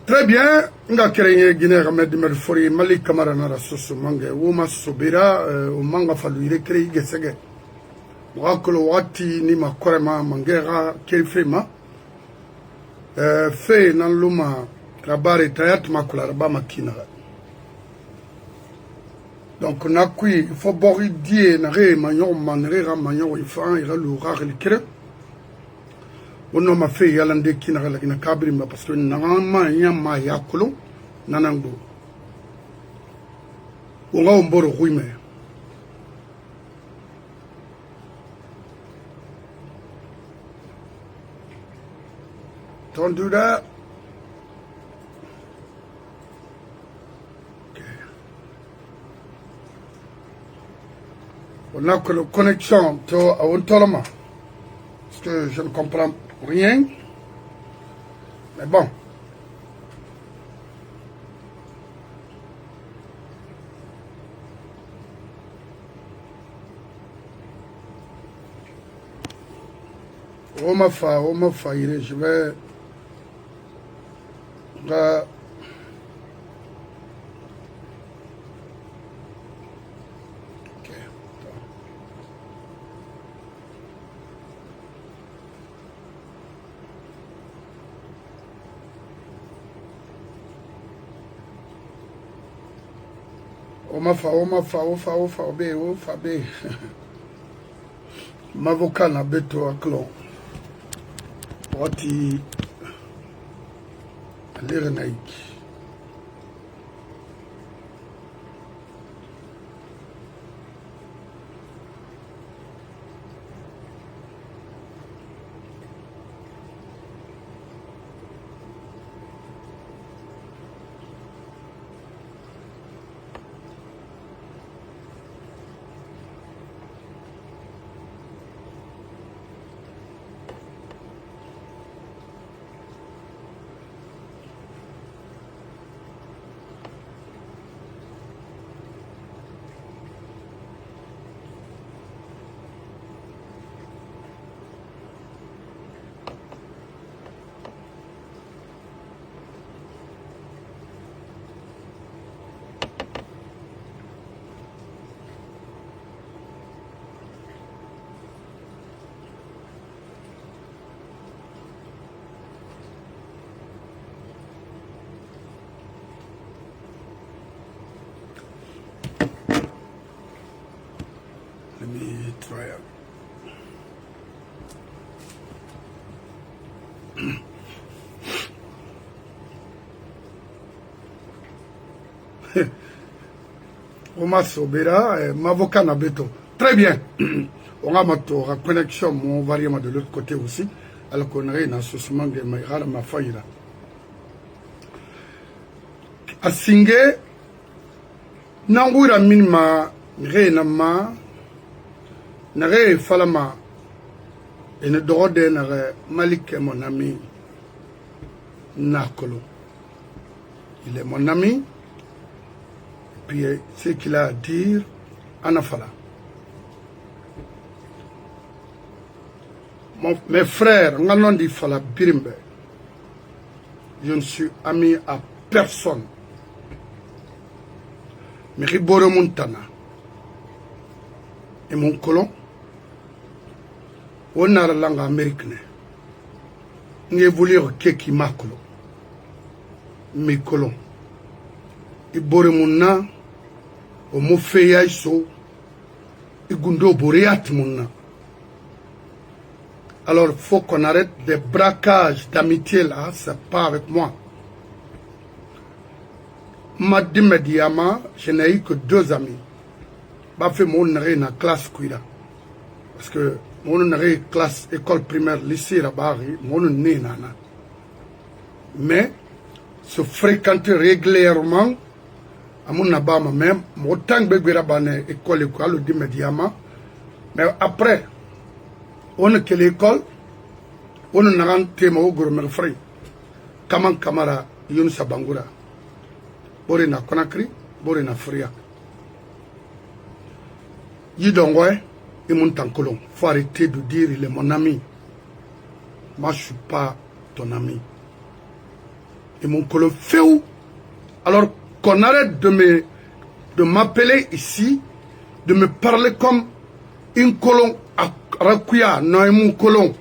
Très bien, nga créé Guinée Ahmed Merfori Mali Camara na soso mange woma sobira o manga falu ile créé gesege wakolo wati ni makorema mangera kelfema fe na luma rabare tayat makula raba makina donc na kui il faut bori die na re manyo manre ra manyo ifan ira lu ra le kire ono ma fe yalande kina la kina kabri ma parce que na ma nyama yakulu nanango unga umboro kuime don't do that. Okay. On a que la connexion à Ontolama parce que je ne comprends rien, mais bon. On m'a fait, je vais... Ofa be. Mavoka na beto aklo. Wati alere naiki. Let me try out. Oma Sobera, Mavoka Nabeto. Très bien. On a ma connexion, mon variant de l'autre côté aussi. Alors qu'on a une association de Maïra, ma faille là. A Singé, Nangura Minma, Renama, Nare Falama, et ne drôle Nare Malik, mon ami, Nakolo. Il est mon ami. Puis ce qu'il a à dire, Anafala. Mes frères, Ngalondi Fala Birimbe, je ne suis ami à personne. Mais Riboro Montana et mon colon, on a la langue américaine. Nous voulons que makolo, mes colons. Et Boremuna, au Mofeya Iso, et Gundo Boreat Muna. Alors il faut qu'on arrête des braquages d'amitié là, c'est pas avec moi. Madi Mediama, je n'ai eu que 2 amis. Bah fait mon na classe Kuida. Parce que mon classe école primaire, lycée Rabari, mon né nana. Mais se fréquenter régulièrement, à mon abama même, mon temps de école de Mediama. Mais après, on est que l'école, on a un thème au gourmet frère. Kaman Kamara, Yunusa Bangura. Borena Konakri, Borena Fria. Yidongwe, et mon tankolon. Faut arrêter de dire il est mon ami. Moi, je ne suis pas ton ami. et mon colon féou. Alors qu'on arrête de m'appeler ici, de me parler comme une colon à Rakuya, non, mon colon.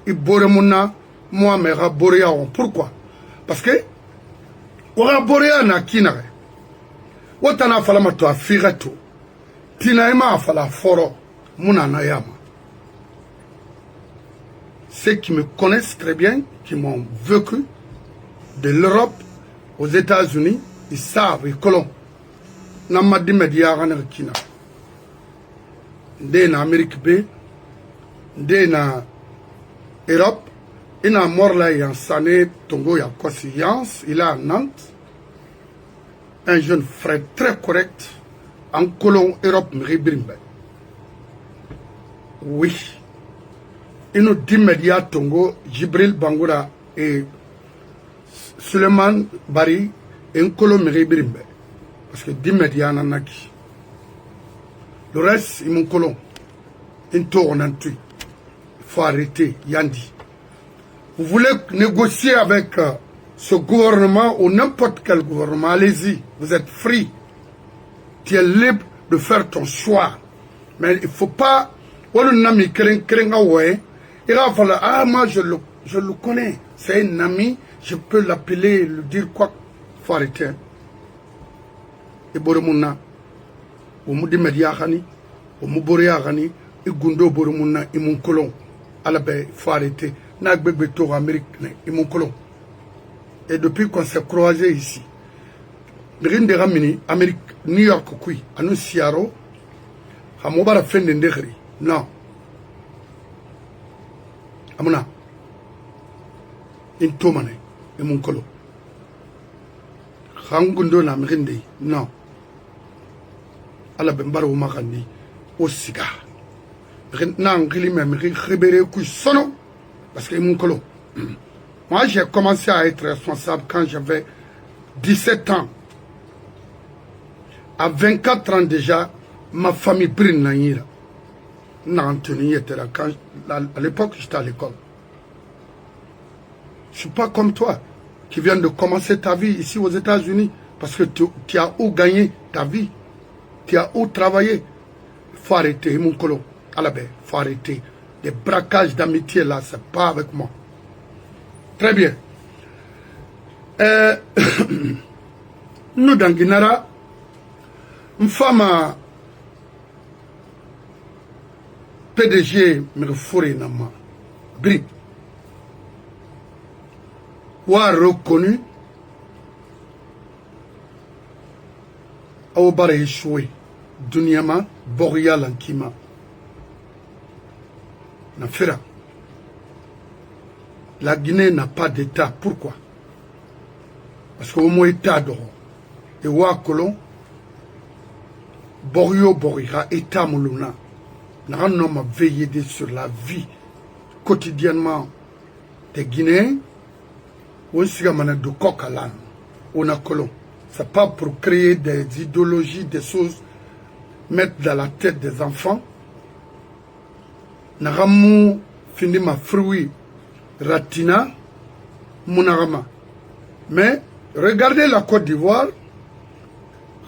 Et Boremuna, moi, mais Raborea. Pourquoi? Parce que, Raborea n'a kinare. Watana falama to afirato. Tinaima fala foro. Muna nayama. Ceux qui me connaissent très bien, qui m'ont vécu de l'Europe aux États-Unis, ils savent, les colons. Namadi Mediarana Kina. Dès l'Amérique B, dès l'Europe, il a mort là, il y a Sané, Tongo, il y a conscience, il est à Nantes. Un jeune frère très correct, en colon Europe, Mribrimbe. Oui. Il nous dit média Tongo, Jibril Bangoura et Suleiman Bari et un colon Mribrimbe. Parce que 10 médias nanaki. Le reste, ils m'ont colon. Une tour en tout. Il faut arrêter, Yandi. Vous voulez négocier avec ce gouvernement ou n'importe quel gouvernement, allez-y. Vous êtes free. Tu es libre de faire ton choix. Mais il ne faut pas. Il va falloir, ah, moi je le connais. C'est un ami, je peux l'appeler, lui dire quoi. Il faut arrêter. Et Boromuna, au Moudi Mediahani, au Mouboriahani, et Gundo Boromuna, et mon colon. À la baie, il faut arrêter. Nagbebe Tour Amérique, et mon colon. Et depuis qu'on s'est croisés ici, Rinde Ramini, Amérique, New York, Kui, Anu Siaro, Hamobara Fendendegri. Non. Amuna. Intomane, et mon colon. Rangundo na Mrinde, non. Ala bembaro makandi au cigare. Nan gili même ribéré coup sono parce que mon colon. Moi j'ai commencé à être responsable quand j'avais 17 ans. À 24 ans déjà, ma famille brille nanira. N'Anthony était là quand à l'époque j'étais à l'école. Je suis pas comme toi qui viens de commencer ta vie ici aux États-Unis parce que tu as où gagné ta vie. Tu as où travaillé. Il faut arrêter, mon colon. À la baie, il faut arrêter. Des braquages d'amitié là, c'est pas avec moi. Très bien. Nous, dans Guinara, une femme PDG me fourré dans ma brique. Ou a reconnu au bar échoué. Dunyama, Boria Lankima. Nafera. La Guinée n'a pas d'État. Pourquoi? Parce qu'au moins État d'or. Et Wakolon, Borio Borira, État Mouluna. N'a un homme veillé sur la vie quotidiennement des Guinéens. Ou un mana de Kokalan. On a colon. C'est pas pour créer des idéologies, des choses, mettre dans la tête des enfants. Naramu fini ma fruit ratina munarama. Mais regardez la Côte d'Ivoire.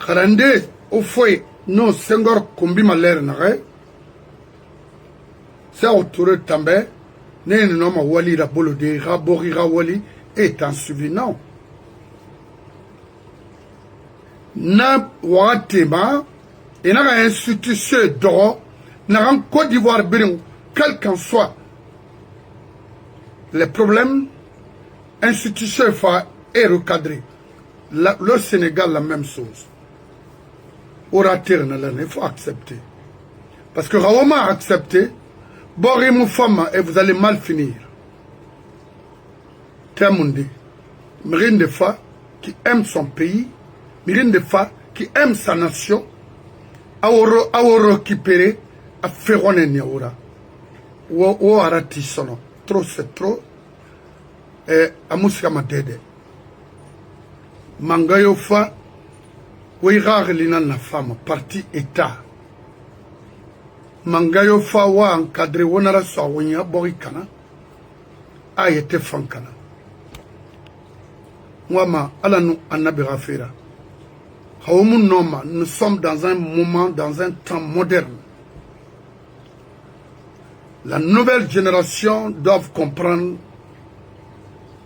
Karande au fouet non Senghor kombi malère nare. C'est autour de També. Né non ma wali rabolo de rabori rawali est en suivi non. Na watema et n'a pas institution d'or n'a en Côte d'Ivoire biring quel qu'en soit les problèmes institution est recadré. Le Sénégal la même chose. Orateur il faut accepter parce que Raoma a accepté Borimou femme et vous allez mal finir. Termundi Mérine de Fa qui aime son pays, Mérine de Fa qui aime sa nation, a récupéré à Ferron et Niaoura. Ou arati sono. Trop c'est trop. Et à Moussama Dede. Mangayo Fa, ou rare l'ina la femme, parti État. Mangayo Fa wa encadré, ou n'ara soa, ou n'y a borikana, a été fankana. Moi, nous sommes dans un moment, dans un temps moderne. La nouvelle génération doit comprendre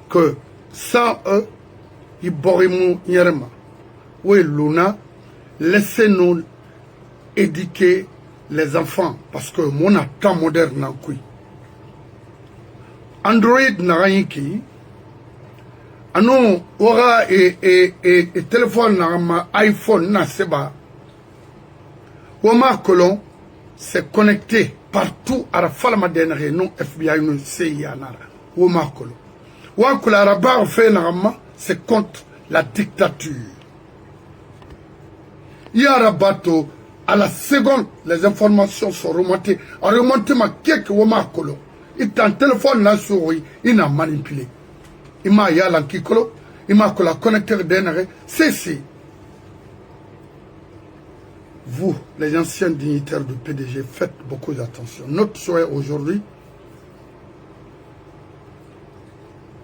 que sans eux, laissez-nous éduquer les enfants parce que mon temps moderne Android n'a rien qui aura et téléphone n'a iPhone n'a seba Wama Colon s'est connecté partout à la falma dernière non FBI non CIA nara Wama Colon Wakula Rabar fait narama c'est contre la dictature. Yarabato à la seconde les informations sont remontées. On remonte ma quelque Wama Colon. Il t'a un téléphone là souris, il n'a manipulé. Il m'a yalan kikolo, il m'a la connecteur d'énergie. C'est vous, les anciens dignitaires du PDG, faites beaucoup d'attention. Notre souhait aujourd'hui,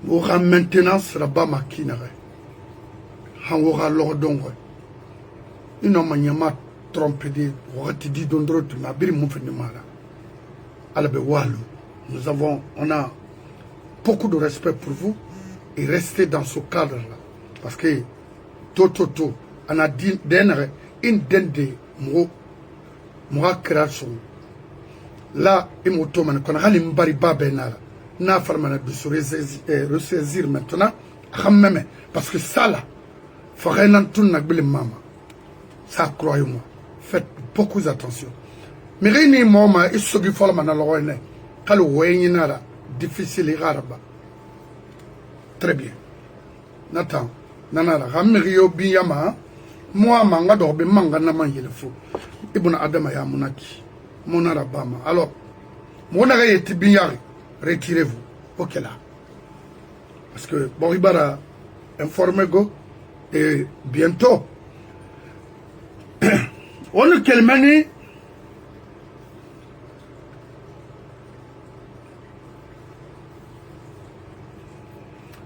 aura maintenance là-bas ma kinare. On aura l'ordre. Il n'a pas trompé de dit d'ondre de ma bille mon phénomène. Alors, on a beaucoup de respect pour vous et restez dans ce cadre-là. Parce que, tout, on a dit, une dende, moi, création. Là, il m'a dit, qu'on a un bari babenara. N'a pas de se ressaisir maintenant. Parce que ça, là, il faut rien entendre de maman. Ça, croyez-moi. Faites beaucoup d'attention. Mais rien n'est moment, il se dit, faut le Kalau wayni nara difficile garaba. Très bien. Nathan, nanara hamiriyo biyama moi manga dobe manga na mangile fo. Ibuna adama ya munaki. Monara bama. Alors, monara yeti biyari, retirez-vous. OK là. Parce que Boribara informé go et bientôt on ne quelle manière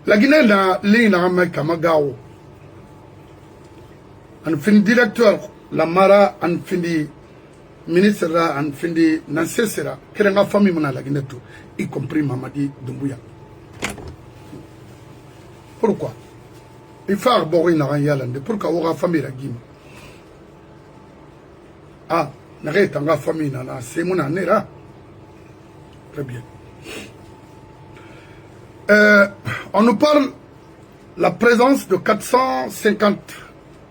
la Guinée n'a l'un Kamagao. En fin directeur, la Mara, en fin ministre, en fin Nancesera, qui est la famille de la Guinée, y compris Mamadi Doumbouya. Pourquoi? Il faut arborer une yalande. Pourquoi on a famille la Guinée? Ah, n'a pas de famille, c'est mon année là. Très bien. On nous parle de la présence de 450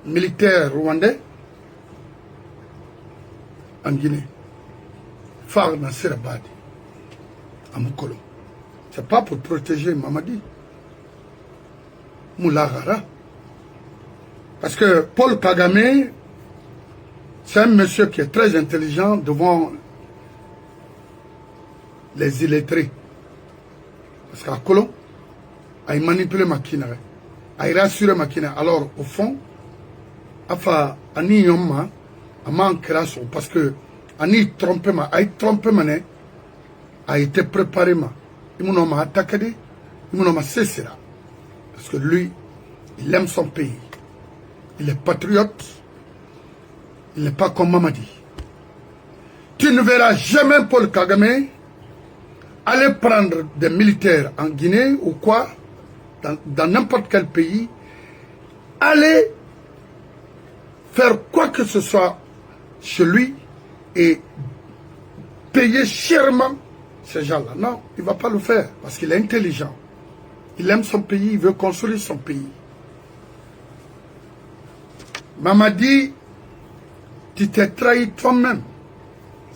militaires rwandais en Guinée. Phare Nasser Abadi, à Moukolo. Ce n'est pas pour protéger Mamadi. Moulagara. Parce que Paul Kagame, c'est un monsieur qui est très intelligent devant les illettrés. Parce qu'à Colomb, il a manipulé ma kinare, il a rassuré ma kinare. Alors, au fond, il parce que il a été préparé, il m'a attaqué, il m'a cessé. Parce que lui, il aime son pays. Il est patriote, il n'est pas comme Mamadi. Tu ne verras jamais Paul Kagame aller prendre des militaires en Guinée ou quoi, dans n'importe quel pays, aller faire quoi que ce soit chez lui et payer chèrement ces gens-là. Non, il ne va pas le faire parce qu'il est intelligent. Il aime son pays, il veut construire son pays. Mamadi, tu t'es trahi toi-même.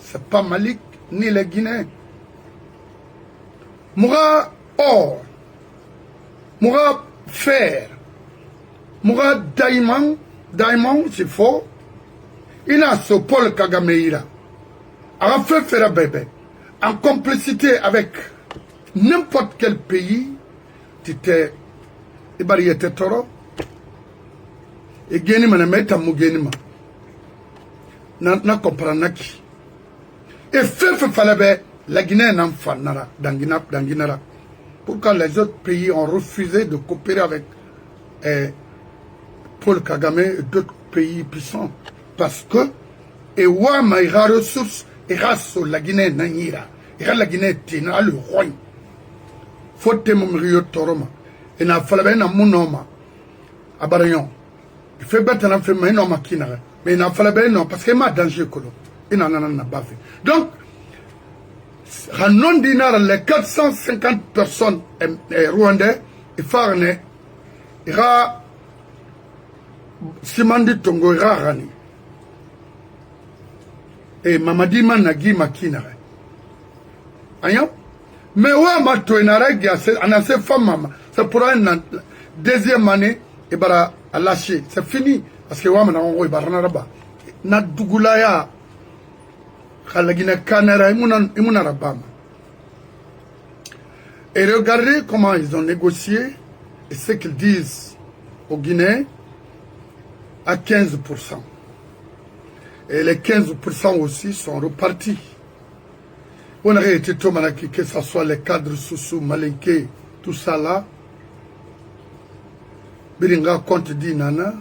Ce n'est pas Malik ni les Guinéens. Moura or, moura fer, moura diamant, c'est faux. Il a ce Paul Kagame ira. A fait faire bébé. En complicité avec n'importe quel pays, tu t'es. Ibari était toro. Et geni manameta mugenima. Na comprendre qui. Et fait fallait la Guinée n'en fanara dans Guinara. Pourquoi les autres pays ont refusé de coopérer avec Paul Kagame et d'autres pays puissants. Parce que, et Wama ira ressources, ira sur la Guinée Nanyira, ira la Guinée Tina, le roi. Faut témoigner Toroma. Et n'a fallu na Mounoma, à Barayon. Il fait battre un fait, mais non, maquinere. Mais il n'a fallu non, parce qu'il m'a danger, Kolo. Il n'en a pas fait. Donc, Ranon Dinar, les 450 personnes rwandais, il faut ira Simandi Tongo, ira Rani. Et Mamadi Managi Makinare. Aïe? Mais ouais, ma toinare, on a ces femmes, c'est pour une deuxième année, et bara à lâcher. C'est fini. Parce que ouais, on a barnaraba. Na Dugulaya, Khalagina Kanara, Imunarabama. Et regardez comment ils ont négocié et ce qu'ils disent au Guinée à 15%. Et les 15% aussi sont repartis. On aurait été tout malaki, que ce soit les cadres sous Malinké, tout ça là. Biringa compte dit nana.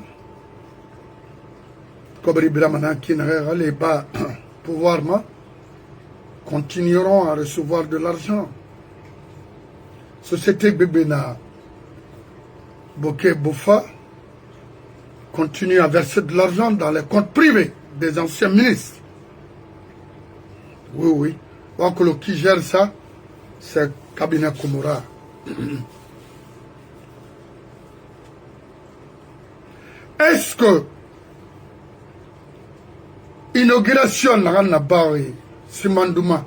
Kobri Bramana qui n'allait pas pouvoir continueront à recevoir de l'argent. Société Bébéna Bokeh Bofa continue à verser de l'argent dans les comptes privés des anciens ministres. Oui, oui. Donc, qui gère ça, c'est Cabinet Komora. Est-ce que inauguration n'a pas Simandouma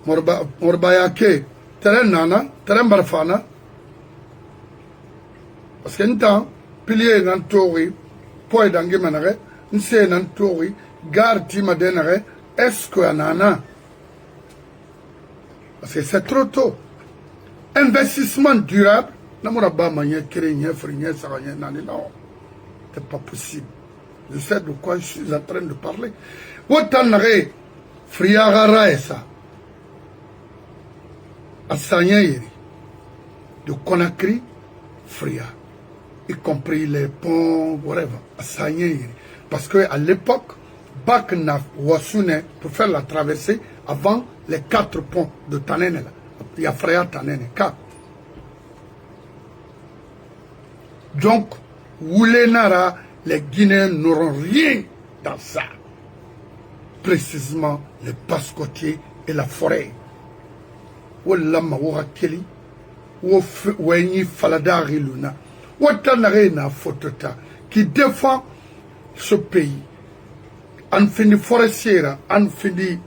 Morbayake terrain nana terrain barfana parce que n'tant pilier n'antori poids d'anguimanare n'sé n'antori gare tima denare est-ce que nana parce que c'est trop tôt investissement durable n'amora ba manye créer frier ça rien non c'est pas possible. Je sais de quoi je suis en train de parler. Autant n'aurait friagara et ça. Assagnaïri. De Conakry, Fria. Y compris les ponts, whatever. Assagnaïri. Parce qu'à l'époque, Bakna Wasune, pour faire la traversée, avant les 4 ponts de Tanene, il y a Fria Tanene, 4. Donc, Woulenara, les Guinéens n'auront rien dans ça. Précisément les pascotiers et la forêt. Ou l'ama keli, ou wenyi faladari luna, ou tanarena fotota, qui défend ce pays. En fini forestière, en fini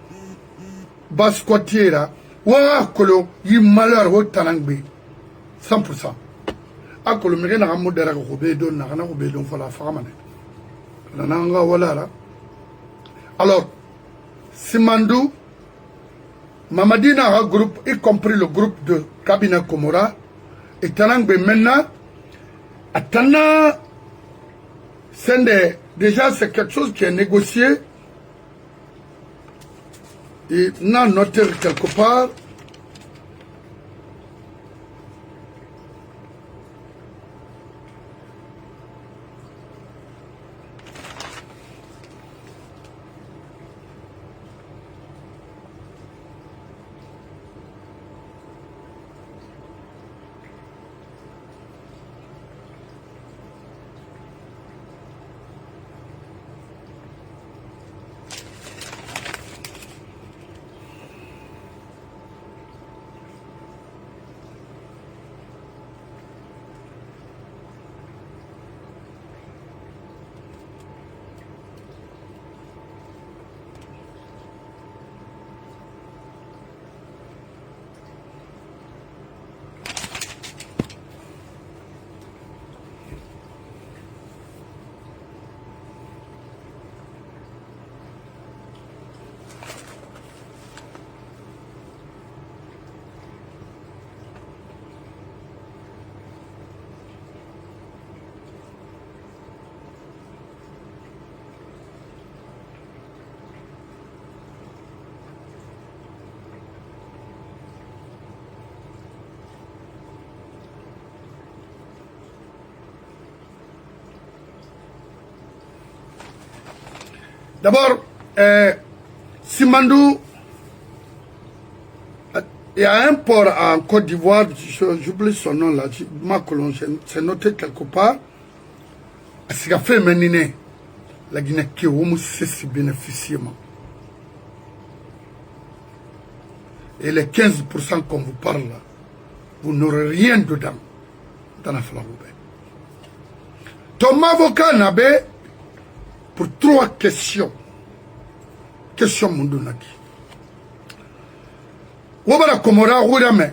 bascotière, ou akolo, y malheur ou tanangbi. 100%. Akolo mire na modera ko bedo na kana ko bedo fala famane nananga wala la. Alors Simandou Mamadina a groupe, y compris le groupe de Cabinet Komora, et Tanangbe maintenant Atana déjà c'est quelque chose qui est négocié et n'a noté quelque part. D'abord, Simandou, il y a un port en Côte d'Ivoire, j'oublie son nom là, c'est noté quelque part. Ce qu'a fait Menine, la Guinée qui est bénéficiement. Et les 15% qu'on vous parle là, vous n'aurez rien dedans dans la Falagoube. Ton avocat n'avait pour 3 questions. Question Mundunaki. Wabara Komora Roudame.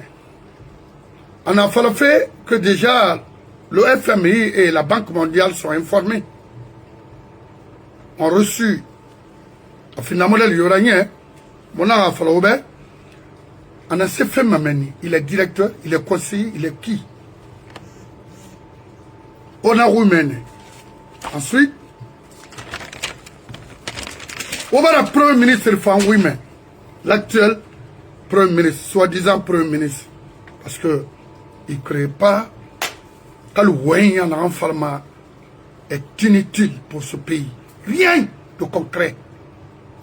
On a fait que déjà le FMI et la Banque mondiale sont informés. On reçu finalement l'Uranien. Mon a Falagoube. On a fait Mameni. Il est directeur, il est conseiller, il est qui? On a Roumène. Ensuite, on va le Premier ministre Fan Women, l'actuel Premier ministre, soi-disant Premier ministre, parce que il ne crée pas que le Wayne en pharma est inutile pour ce pays. Rien de concret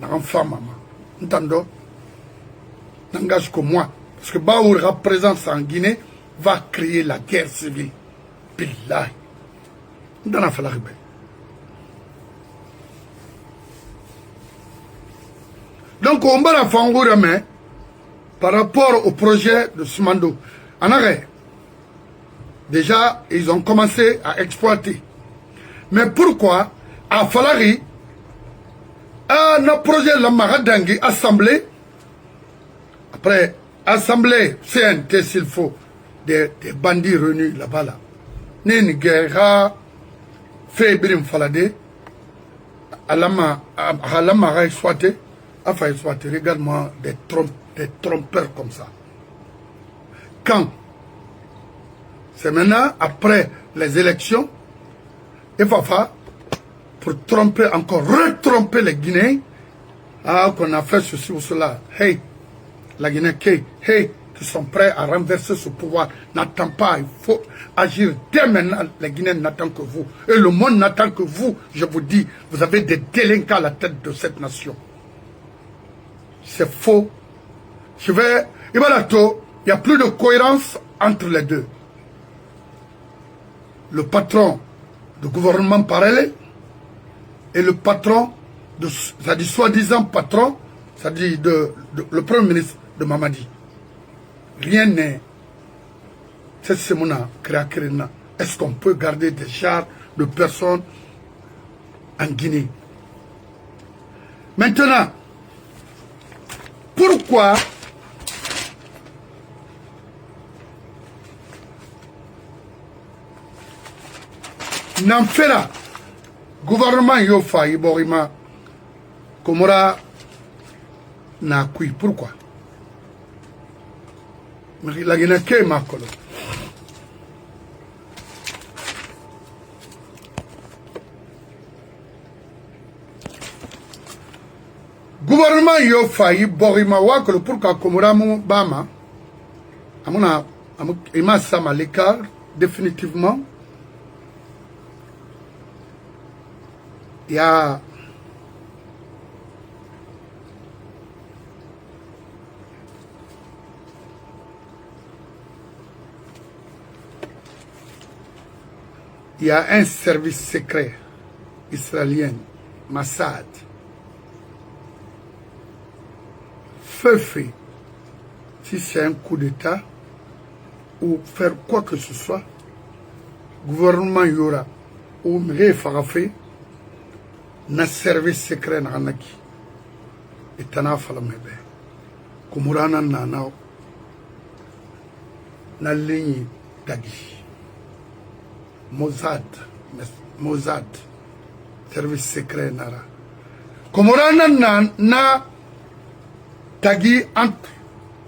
dans pharma. Entendons? N'engage que moi. Parce que Baoura, présence en Guinée, va créer la guerre civile. Billahi. Dans la Falagoube. Donc, on va la faire mais par rapport au projet de Simandou. En arrêt, déjà, ils ont commencé à exploiter. Mais pourquoi, à Falari, un projet la Maradangui, assemblée, après, assemblée, CNT s'il faut, des bandits réunis là-bas, là. Néniguera, fait Birim Falade, Alama exploité, enfin exploité, regarde-moi des trompeurs comme ça. Quand? C'est maintenant, après les élections, et Fafa, pour tromper encore, retromper les Guinéens, qu'on a fait ceci ou cela. Hey, la Guinée, hey, qui sont prêts à renverser ce pouvoir. N'attend pas, il faut agir dès maintenant. Les Guinéens n'attendent que vous. Et le monde n'attend que vous. Je vous dis, vous avez des délinquants à la tête de cette nation. C'est faux. Il n'y a plus de cohérence entre les deux. Le patron du gouvernement parallèle et le patron, c'est-à-dire soi-disant patron, c'est-à-dire le premier ministre de Mamadi. Rien n'est. C'est ce qu'on a créé. Est-ce qu'on peut garder des chars de personnes en Guinée? Maintenant, pourquoi Namfera, gouvernement Yofa, Iborima, Komora, n'a kui? Pourquoi? La Guinée qui est Makolo. Gouvernement Yofa, Iborima, Wakolo, pourquoi Komora Bama, Amona, Ima Sama l'écart, définitivement. Il y a un service secret israélien, Mossad, fait, si c'est un coup d'État ou faire quoi que ce soit, gouvernement Yora ou Mire Farafé, na service secret na naki itana falamebe kumurana na ligne Tagi Mossad service secret nara kumurana na Tagi entre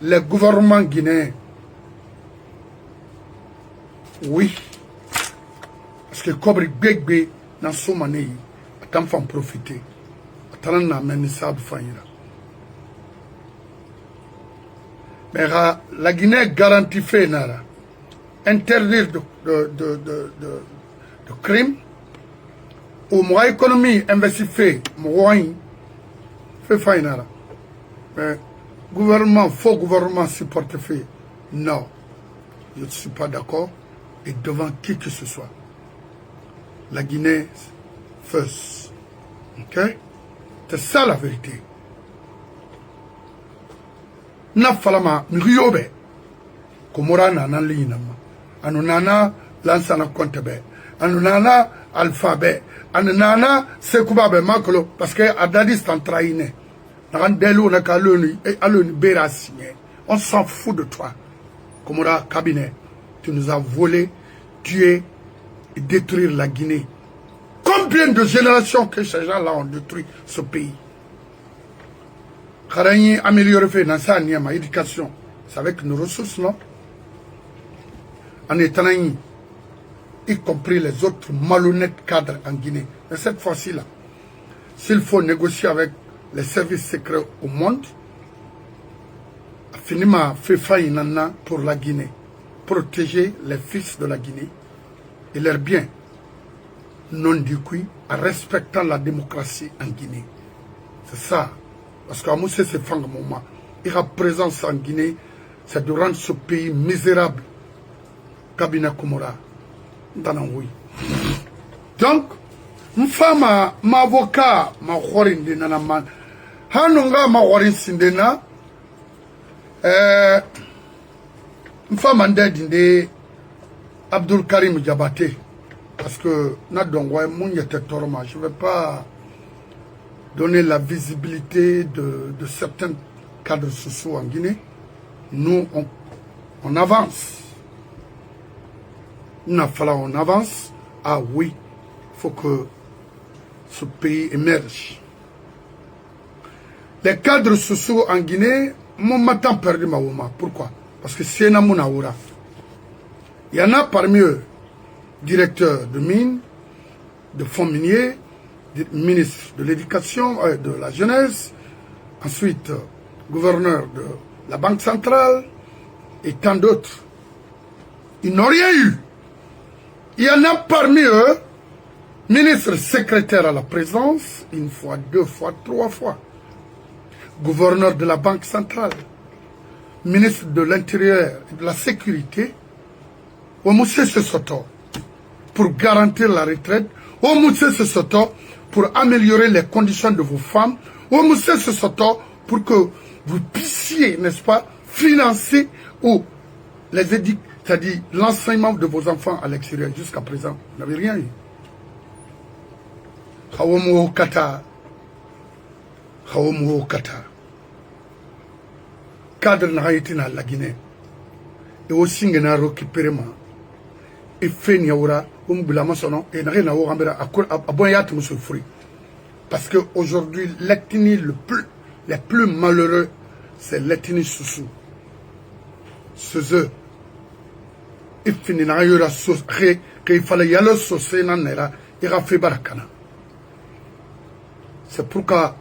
les gouvernements guinéens. Oui, parce que Kobri Begbe na Somané tant faut en profiter. Tant n'a même ça de faire. Mais la Guinée garantit fait nara interdire de crime ou moi économie investit fait moi fait fainara. Mais gouvernement, faux gouvernement supporte fait. Non, je ne suis pas d'accord. Et devant qui que ce soit. La Guinée first. Ok? C'est ça la vérité. Na falama mriyobe. Komora nana linama. Anu nana lansana kontebe. Anu nana alphabet. Anu nana sekubabe makolo. Parce que Adadis t'en trahine. On s'en fout de toi. Komora cabinet. Tu nous as volé, tué et détruire la Guinée. Combien de générations que ces gens-là ont détruit ce pays? Karani amélioré fait dans sa éducation. C'est avec nos ressources, non? En étant y compris les autres malhonnêtes cadres en Guinée. Mais cette fois-ci là, s'il faut négocier avec les services secrets au monde, finiment fait faille pour la Guinée, protéger les fils de la Guinée et leurs biens, non du coup, en respectant la démocratie en Guinée. C'est ça. Parce qu'à Moussé, c'est Fang Mouma. Il a présence en Guinée, c'est de rendre ce pays misérable. Cabinet Komora. Donc, une femme, ma avocat, ma horin de nanaman. Hanonga ma horin sindena. Une femme en dinde Abdul Karim Diabaté. Parce que, je ne vais pas donner la visibilité de certains cadres sociaux en Guinée. Nous, on avance. On avance. Ah oui, il faut que ce pays émerge. Les cadres sociaux en Guinée, mon matin perdu ma woman. Pourquoi? Parce que c'est un mouna. Il y en a parmi eux, directeurs de mines, de fonds miniers, ministre de l'éducation, de la jeunesse, ensuite gouverneur de la Banque centrale et tant d'autres. Ils n'ont rien eu. Il y en a parmi eux, ministre secrétaire à la présidence, une fois, deux fois, trois fois. Gouverneur de la Banque centrale, ministre de l'Intérieur et de la Sécurité, au Moussé Soto, pour garantir la retraite, au Moussé Soto, pour améliorer les conditions de vos femmes, au Moussé Soto, pour que vous puissiez, n'est-ce pas, financer ou les édicts, c'est-à-dire l'enseignement de vos enfants à l'extérieur. Jusqu'à présent, vous n'avez rien eu. Hawomo Kata. Hawomo Kata. Cadre n'a été dans la Guinée. Et aussi, il y a récupéré. Et fait Niaoura, et n'a rien à voir avec parce qu'aujourd'hui, l'ethnie les plus malheureux, c'est l'ethnie Soussou. C'est eux. Il finit dans la sauce, qu'il fallait y aller saucer dans la il a fait barakana. C'est pourquoi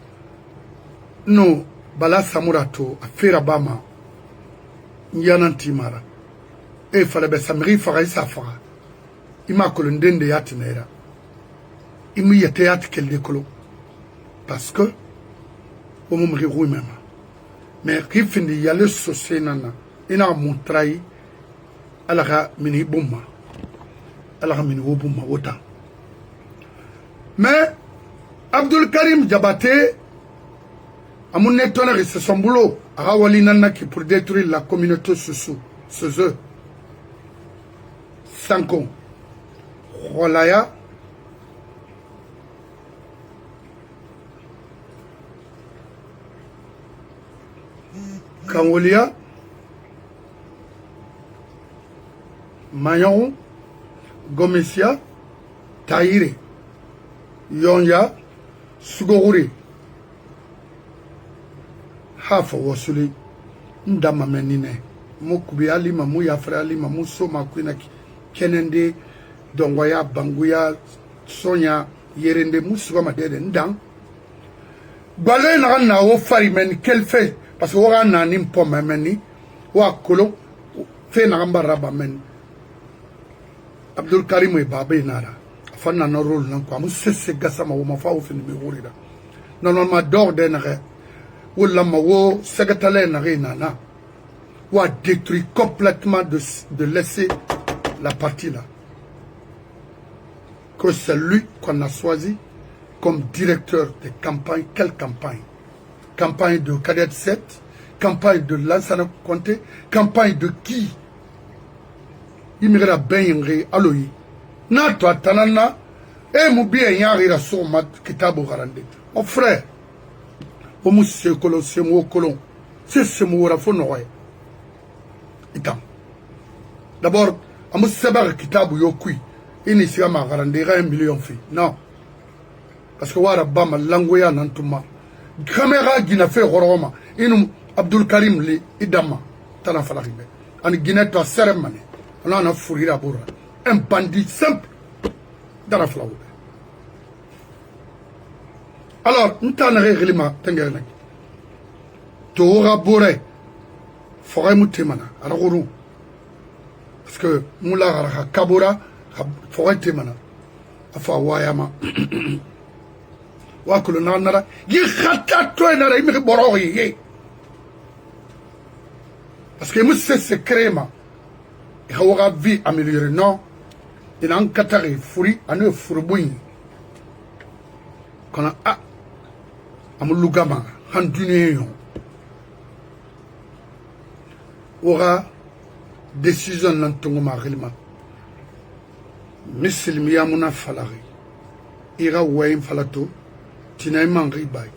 nous, Bala Samurato, à Ferabama, Nyanantimara, et il fallait que Samri Farai Safara. Il m'a collé de yatinera. Il m'a été yaté qu'elle décolle. Parce que, au moment où même. Mais il finit y aller saucer nana. Il a montré à la mini bouma. À la mini bouma autant. Mais, Abdul Karim Diabaté, à mon étonnement, c'est son boulot. À Rawali Nana qui pour détruire la communauté sous eux. Sanko. Rolaya. Kangolia. Mayon. Gomesia. Taïre. Yonya. Sugoruri. Hafa wasuli. Ndama menine. Mukubi alima muya fra alima muso makwina kenende. Dongoya, Banguya, Sonia, Yerende, Moussouama de Ndang. Balé n'a au farimen, quel fait? Parce que on a un pomme meni, ou à Kolo, fait n'amba rabamen. Abdul Karim et Babé Nara. Fan n'a no rôle, non, quoi. Moussé, c'est Gassama ou ma fa ou fin de me rouler. Normalement, d'ordre, ou l'amawo, Segatale Nana, ou a détruit complètement de laisser la partie là. Que c'est lui qu'on a choisi comme directeur de campagne. Quelle campagne? Campagne de Cadet 7, campagne de Lansana Conté, campagne de qui? Il me rend bien aloyi. Na toi tanana, et mon bien yari la sourma kitabu garande. Mon frère, au mousse colon, c'est mon colon, c'est ce mot à fond. D'abord, à mousse sabar kitabu yokui. Il n'y a pas de 1 million fi. Non. Parce que wara bama langoya nantuma. Caméra gina fait horoma. Inum Abdul Karim li idama. Tana falaribe. En Guinée to seremane. On a fourri la bourra. Un bandit simple. Dans la flaube. Alors, nous t'en réglima tengernek. Tora bourre. Forêt moutemana. Alors, parce que moula kabura. Forêt temana. Afa wayama. Wakulu nara. Yi khata to nara imi boroyi. Parce que monsieur c'est créma. Il aura vie améliorée. Non. Il a un katari furi, un œuf furboui. Qu'on a amulugama, handunion. Aura décision n'entongoma relima. Misil miyamuna falari. Ira waim falato. Tinaïman ribay.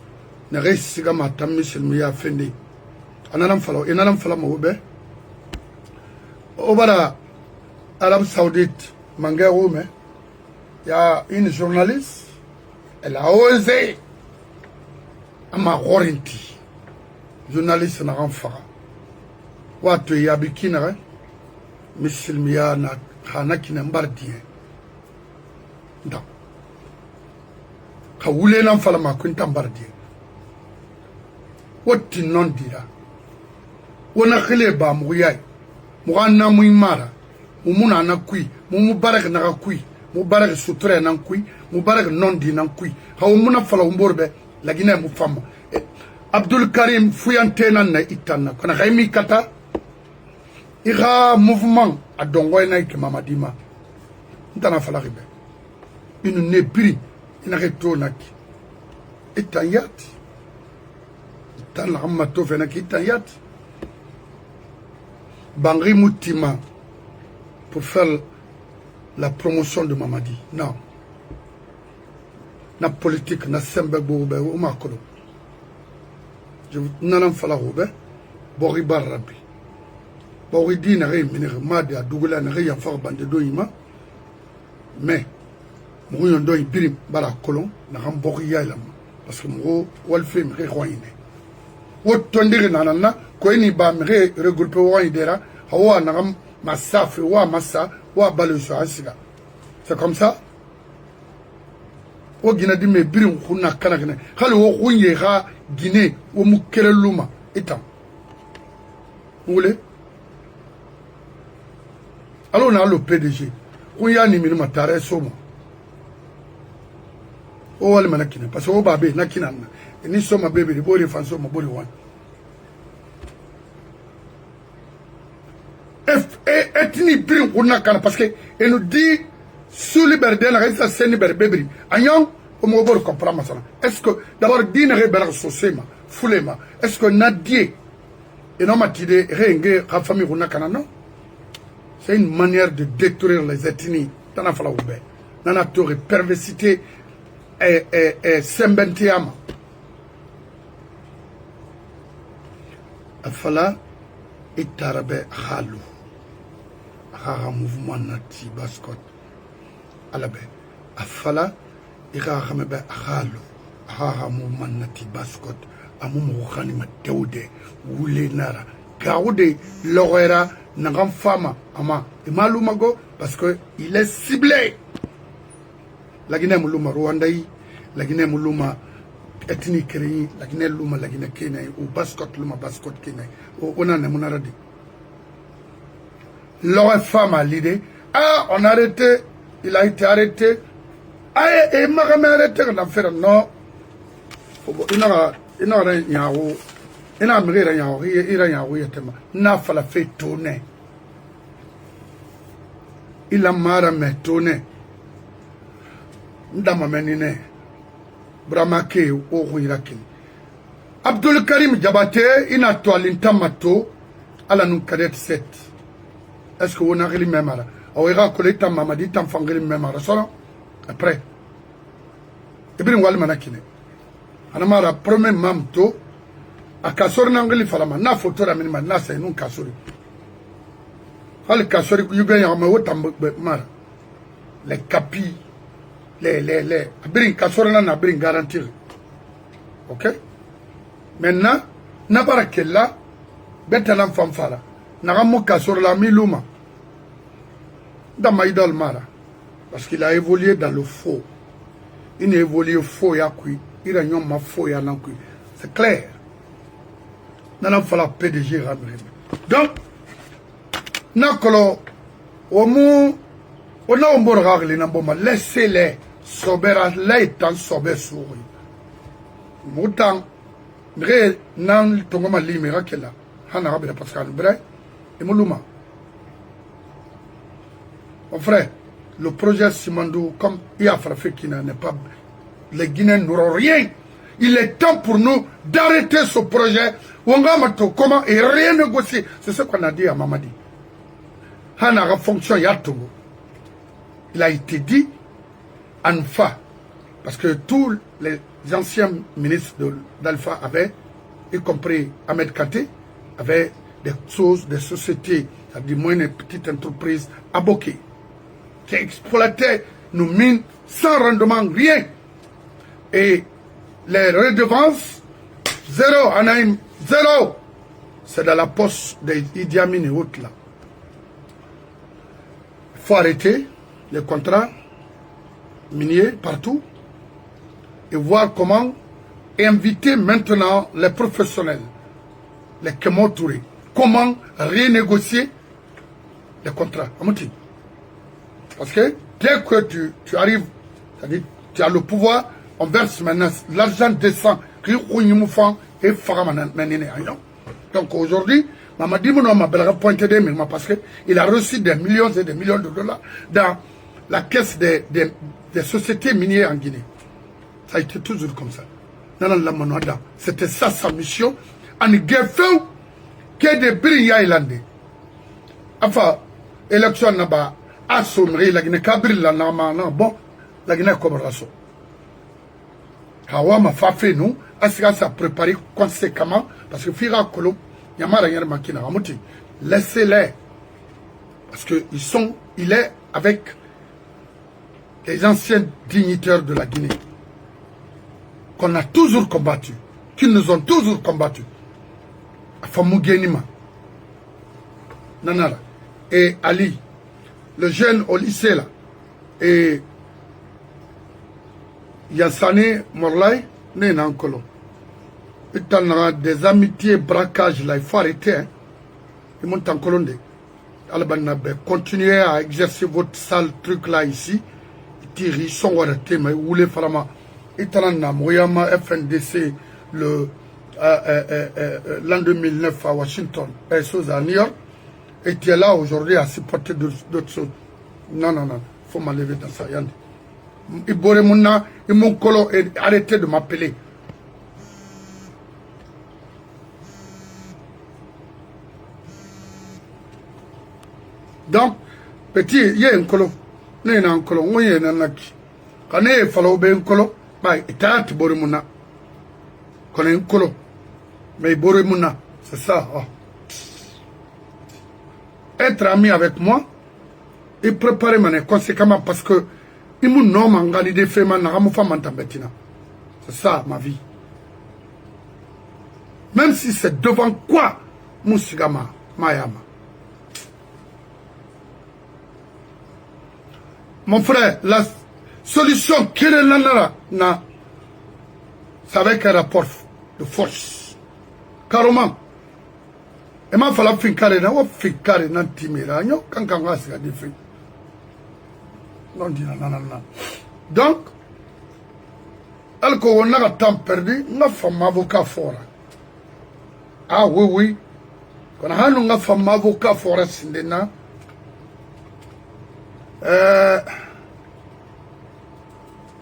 Ne réussiga matam misil miya fendi. Ananam falo, enanam falama oube. Obara, Arabie Saoudite. Il y a une journaliste, elle a osé à ma warranty. Journaliste n'a rien fait. Watu ya bikina, misilmiya na hanakina mbardien. Da. Kawule na mfala makunta mbardien. Wati non dira. Wana khile ba muyai. Mwana muimara. Mumuna na kui. Mubarak na kui, Mubarak sutre na kui, Mubarak nondi na kui. Haumuna fala umborbe, la Guinée mufama. Abdul Karim fuyante na itana. Kana kaimi kata, ira mouvement a dongoy na iki mamadima. Ntana fala ribe. Une nebri, ina reto naki. Itanyat. Itana ramato fenaki itanyat. Bangri mutima pour faire la promotion de Mamadi. Non. Na politique, na sembe boube, ou makolo. Je n'en fala roube, bori barabi. Bori di na rey minir, madi a dougula na rey en bande doima. Mais, mouyon doy birim bara kolon, na ram bori yailam. Parce que mou, walfe mre roine. Wot tondire nanana, koeni ba mre regroupe roine hawa na ram masafi wa massa. C'est comme ça. Au Guinée, dit mes birim, on a canagné. Halo, on ira Guinée, au Moukeleluma, étant. Vous voulez? Alors, on a le PDG. On y a ni minima tare somo. Oh, elle m'a nakina. Parce que au babé, nakina. Et ni soma bébé, les body fans, ma body one. Etni birin kuna kana parce que elle nous dit sous liberté la reste c'est liberté agnon au mobile comprend masala est-ce que d'abord dina rebera sosema fulema est-ce que nadie et non matide renge ra famille kuna kana non c'est une manière de détruire les ethnies dans la fala oube nana tore perversité et sembentiama afala itarabe halu un mouvement nati bascot alabe afala ira ramebe halo un mouvement nati bascot amumu khani mateude wule nara gaude lorera nangam fama ama imalumago parce que il est ciblé la Guinée muluma rwandai la Guinée muluma ethnique keri la Guinée luma la Guinée Kenya ou bascot luma bascot Kenya on a nemunaradi. Leur femme a l'idée. Ah, on a arrêté. Il a été arrêté. Ah, et m'a arrêté. On a fait non. Il n'a rien. ina mire ira ya wiya tema na fala fait tourner il a mara me tourner ndama menine bramake o huirakili Abdul Karim Diabaté ina toalinta mato ala nun cadet 7 est-ce que on a réglé même là on ira coller ta mamadi ta fangeli même là ça après ibrin wal manakine ana mara premier mamto akasori nangeli falama na photo la minima na sai nun kasori hal kasori yuga ya ma wotam mara les capis les abrin kasori na abrin garantir OK maintenant na barakella betalam famfala na gamo kasori la miluma dans Maïdal Mara parce qu'il a évolué dans le faux il a évolué faux ya kui il a ma faux ya nan kui c'est clair nana fala PDG ramre donc nakolo omu ona ombor ragle na bomba laissez-les sobera laitan sobe souri mutan ngre nan tongoma limera kella hana rabela Pascal Bray et muluma mon frère le projet Simandou comme il a frappé qui n'est pas les Guinéens n'auront rien. Il est temps pour nous d'arrêter ce projet. Comment et rien négocier. C'est ce qu'on a dit à Mamadi. Hanara fonction Yatongo. Il a été dit Anfa. Parce que tous les anciens ministres d'Alpha avaient, y compris Ahmed Kate, avaient des choses, des sociétés, c'est-à-dire moyennes et petites entreprises à Boké, qui exploitaient nos mines sans rendement, rien. Et les redevances, zéro, Anaïm, zéro. C'est dans la poste des Idi Amin et autres là. Il faut arrêter les contrats miniers partout et voir comment inviter maintenant les professionnels, les Kemotouré, comment renégocier les contrats. Parce que dès que tu arrives, c'est-à-dire tu as le pouvoir, on verse maintenant, l'argent descend, donc aujourd'hui, Mamadi Mouno m'a pointé des millions parce qu'il a reçu des millions et des millions de dollars dans la caisse des sociétés minières en Guinée. Ça a été toujours comme ça. C'était ça sa mission. En Guéfeu, qui est des brillants islandais. Enfin, élection là-bas, à Sommery, la Guinée Cabri, la Nama, bon, la Guinée Comorasso. Hawama fait nous, Asika s'est préparé conséquemment, parce que Fira Kolo, Yamara Yermakina Ramuti, laissez-les. Parce il est avec les anciens dignitaires de la Guinée, qu'on a toujours combattu, qui nous ont toujours combattu. Famougenima, Nanara, et Ali, le jeune au lycée là, et Yassane Morlai, né dans Kolo. Il y a des amitiés, braquages là, il faut arrêter. Hein. Ils montent en Colombie. Continuez à exercer votre sale truc là ici. Ils sont arrêtés, mais vous voulez faire ma. Il y a Moyama FNDC l'an 2009 à Washington, et choses à New York. Et tu es là aujourd'hui à supporter d'autres choses. Non, il faut m'enlever dans ça. Ils m'ont arrêté de m'appeler. Donc, petit, il y a un colo. Il y a un colo. Il y a un aki. Quand il y a un colo, il y a un colo. Quand il y a un colo. Mais il y a un c'est ça. Oh. Être ami avec moi et préparer mon conséquemment parce que il m'a nommé en des faits, c'est ça ma vie. Même si c'est devant quoi, Moussigama, Mayama. Mon frère, la solution qui est là, c'est avec un rapport de force. Carrément. Et ma fala fin carré, on fait carré dans Timera, quand on va se faire. Non, non. Donc, alors qu'on a le temps perdu, on a fait un avocat fort. Ah oui, oui. Quand on a un avocat forest sindena,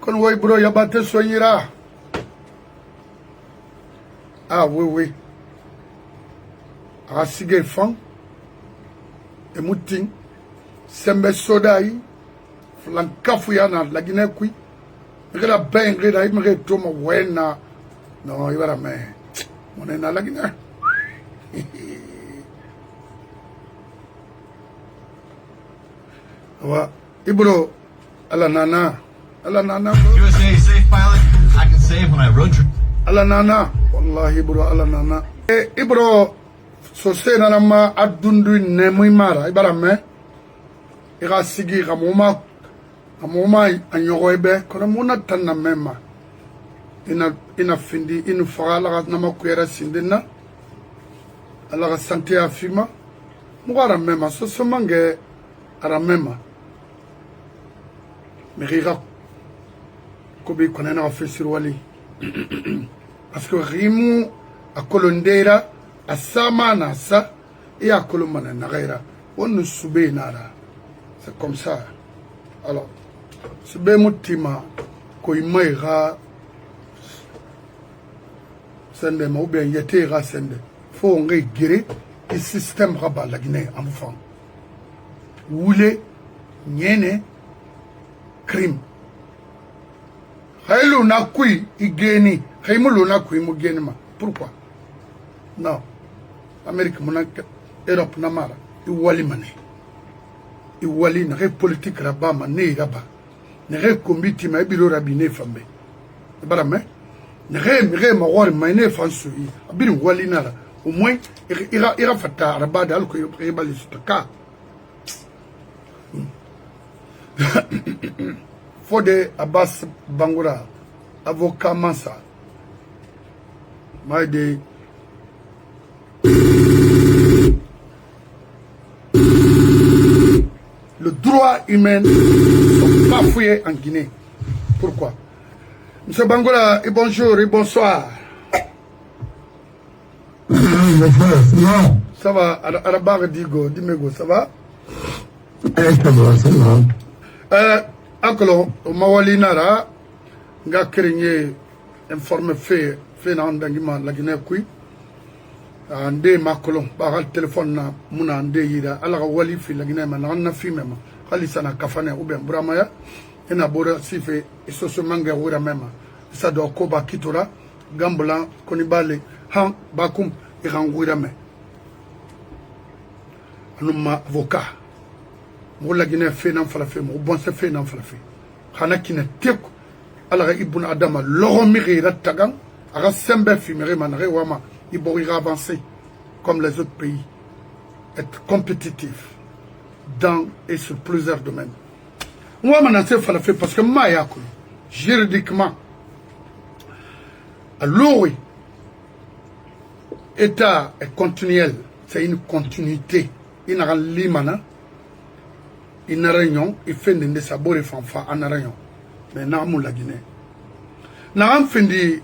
quand on bro yabate soyira. Ah oui, oui. A sige fan, et moutin, sembe sodaï, flan kafuyana, la Guinée kui. Regarde ben, regarde, il me retourne wena. Non, il va la main. On est dans la Guinée. Wa Ibro ala nana USA safe pilot. I can save when I road trip. ala nana wallahi Ibro ala nana Ibro so se nana ma adundu ne muimara ibara me ira sigi kamuma anyogo ebe kono muna tanna mema ina findi inu fagala na makwera sindina ala ga santé afima mugara mema so somange ara mema Merira Kobe connaît a fait sur Wali. Parce que Rimou a Colondera, a Samana, ça, et à Colomana Narera. On nous soubé Nara. C'est comme ça. Alors, ce bémoutima, Koimaira, Sende, ou bien Yetera Sende. Faut on guérir le système rabat la Guinée, enfant. Oulé, Niene, crime. Haïlou na kui igeni, haïmoulou na kui mugeni ma. Pourquoi? Non. Amérique mona Europe na mara. Iwali mané. Iwali na politique rabat mané rabat. Ne kombiti ma ibiro rabine fambe. Ibara me. Ne mawari mané fansu. Abiri wali nara. Au moins ira fata rabat dal ko yobali sutaka. Fode Abbas Bangoura, avocat Mansa, m'a aidé. Le droit humain sont bafoués en Guinée. Pourquoi? Monsieur Bangoura, et bonjour et bonsoir. Ça va, Arabar Digo, Dimego, ça va? Ça va. Akolo mawali nara nga kerinye informe fe na ndangima la Guinée kui ande makolo ba téléphone na muna ande yira ala wali fi la Guinée man na fi mema khalisa na kafane ou bien bramaya ena bora sife isoso manga wura mema sa do ko ba kitora gambla konibale han bakum iran wura me anuma avocat la Guinée fait n'en fera fait, mon bon se fait n'en fera fait. Hana qui ne tek, alors ibn Adama, l'oromiri ratagan, ara sembe fimere manare wama, il avancer comme les autres pays, être compétitif dans et sur plusieurs domaines. Moi, maintenant, c'est fera fait parce que Mayakul, juridiquement, à l'ori, État est continuel, c'est une continuité, il n'a limana. Il n'a rien, il fait des sabords et fanfa en rien. Mais n'a pas la Guinée. N'a pas fait des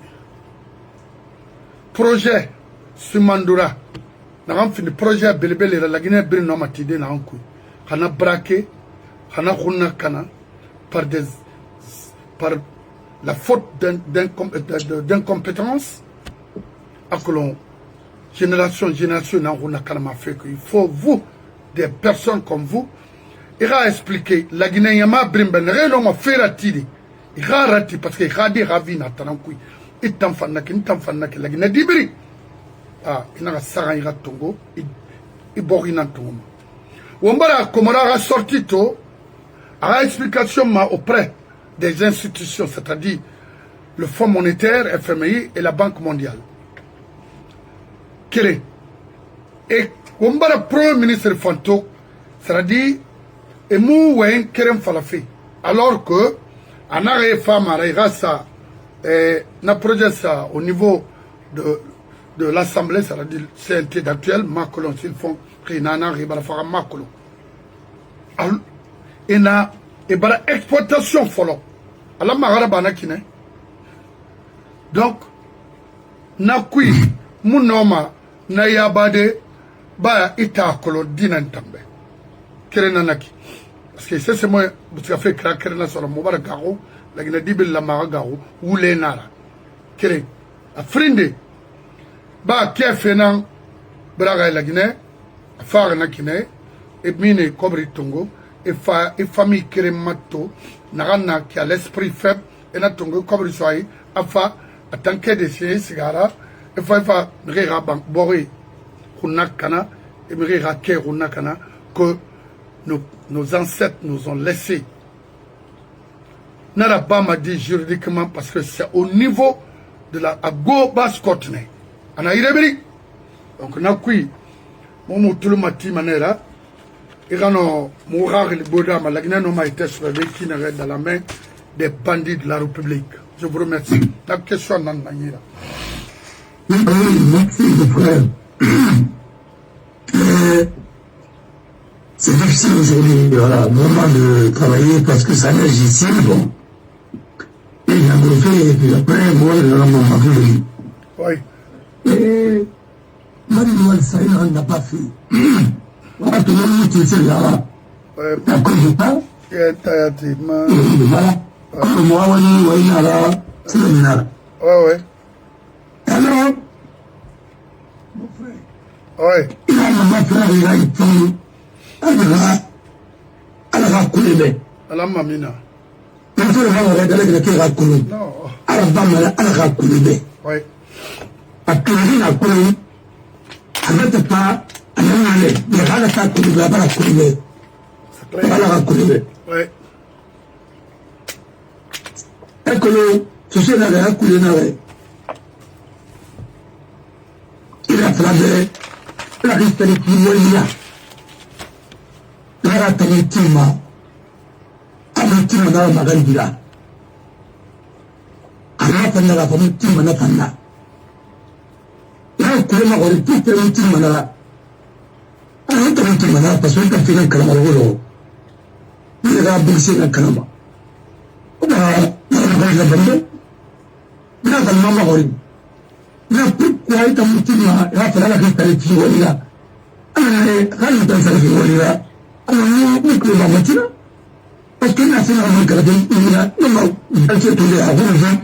projets sur Mandura. N'a pas fait des projets belébélé la Guinée brille non matidé n'a un coup. Hana braqué, hana rouna kana par la faute d'incompétence. À que l'on génération n'a rouna kana m'a fait qu'il faut vous des personnes comme vous. Il a expliqué, la Guinée yama brimben, réellement ma ferratide. Il a raté parce qu'il a dit ravina tanankui. Il t'enfannak, la Guinée d'Ibri. Ah, il n'a pas ira tongo, il borina tongo. Ouambara, comme on a sorti tout, a explication auprès des institutions, c'est-à-dire le Fonds monétaire, FMI et la Banque mondiale. Quel est? Et Ouambara, Premier ministre Fanto, c'est-à-dire, et mou wen kerem falafi alors que en arrière femme arriva ça na projet ça au niveau de l'Assemblée, c'est-à-dire CNT d'actuel Macron s'ils font rinana ribara fara Macron et na et bara exploitation folo ala magara bana kine donc na kui munoma na yabade ba ita kolo dinan tambe kerena naki parce que c'est moi parce que fait kerena sur mubarak gago la gina dibil la magago wule nara kere afrindi ba kefena braga la gina fara nakine e mine kobri tongo e famille kere matto nagana qui a l'esprit faible et na tongo kobri soyi afa atanke de sigara e fa rira bank bori kunakana et rira ke kunakana que nos ancêtres nous ont laissé. Nara m'a dit juridiquement parce que c'est au niveau de la go basse côte. On a irebiri. Donc on a qui mon tout le matin manera et quand on mourra le boda malagna no ma été sur qui n'a dans la main des bandits de la République. Je vous remercie. La question n'a pas été. Merci frère. C'est difficile aujourd'hui, voilà, moment de travailler parce que ça neige ici, bon. Et il a bouffé, et puis après, moi, je l'ai mangé. Oui. Et Marie-Noël Saïd n'a pas fait. Voilà, tout le monde qui sait là. T'as connu pas? Voilà. Moi, on est là, c'est le minara. Ouais. Alors, mon frère. Ouais. Il a un frère, il a été. Alors, Koulébé. Alors, Mamina. Il faut le voir avec le Koulébé. Non. Alors, Koulébé. Oui. Parce que la Koulébé, avec pas, il y a la Koulébé, la Koulébé. La Koulébé. Oui. Et que ce soit la Koulébé. Il a frappé la liste de Koulouélia. La Tanitima, Amatima na Magandira. Anatana la Pamutima Natana. La Kulema or Peter Timana. Anatana parce que tu as Kalamaro. Il a bougé la Kalama. La Bande. La Mama Hori. La Pukwa est un Mutima, la Fala Kalitia. Ralita Salvia. Alors, parce que la sénatrice a dit il a tous les arrangements.